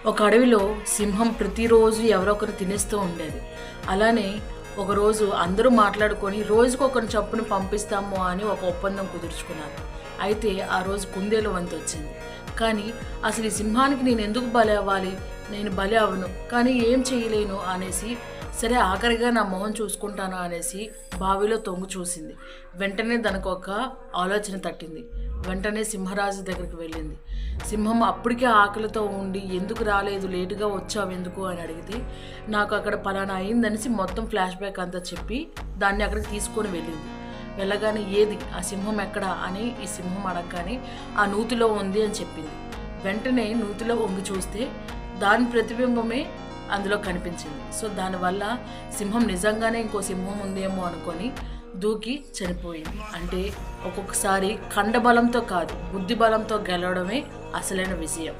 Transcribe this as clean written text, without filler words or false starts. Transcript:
ఒక అడవిలో సింహం ప్రతిరోజు ఎవరో ఒకరు తినేస్తూ ఉండేది. అలానే ఒకరోజు అందరూ మాట్లాడుకొని రోజుకొకరిని చప్పున పంపిస్తాము అని ఒక ఒప్పందం కుదుర్చుకున్నారు. అయితే ఆ రోజు కుందేలు వంతు వచ్చింది. కానీ అసలు ఈ సింహానికి నేను ఎందుకు బలి అవ్వాలి, నేను బలి అవ్వను, కానీ ఏం చేయలేను అనేసి, సరే ఆఖరిగా నా మొహం చూసుకుంటాను అనేసి బావిలో తొంగి చూసింది. వెంటనే దానికి ఒక ఆలోచన తట్టింది. వెంటనే సింహరాజు దగ్గరికి వెళ్ళింది. సింహం అప్పటికే ఆకలితో ఉండి, ఎందుకు రాలేదు, లేటుగా వచ్చావు ఎందుకు అని అడిగితే, నాకు అక్కడ పలానా అయిందనేసి మొత్తం ఫ్లాష్ బ్యాక్ అంతా చెప్పి దాన్ని అక్కడికి తీసుకొని వెళ్ళింది. వెళ్ళగానే ఏది ఆ సింహం ఎక్కడా అని ఈ సింహం అడగగానే ఆ నూతిలో ఉంది అని చెప్పింది. వెంటనే నూతిలో వంగి చూస్తే దాని ప్రతిబింబమే అందులో కనిపించింది. సో దానివల్ల సింహం నిజంగానే ఇంకో సింహం ఉందేమో అనుకొని దూకి చనిపోయింది. అంటే ఒక్కొక్కసారి కండబలంతో కాదు, బుద్ధి బలంతో గెలవడమే అసలైన విజయం.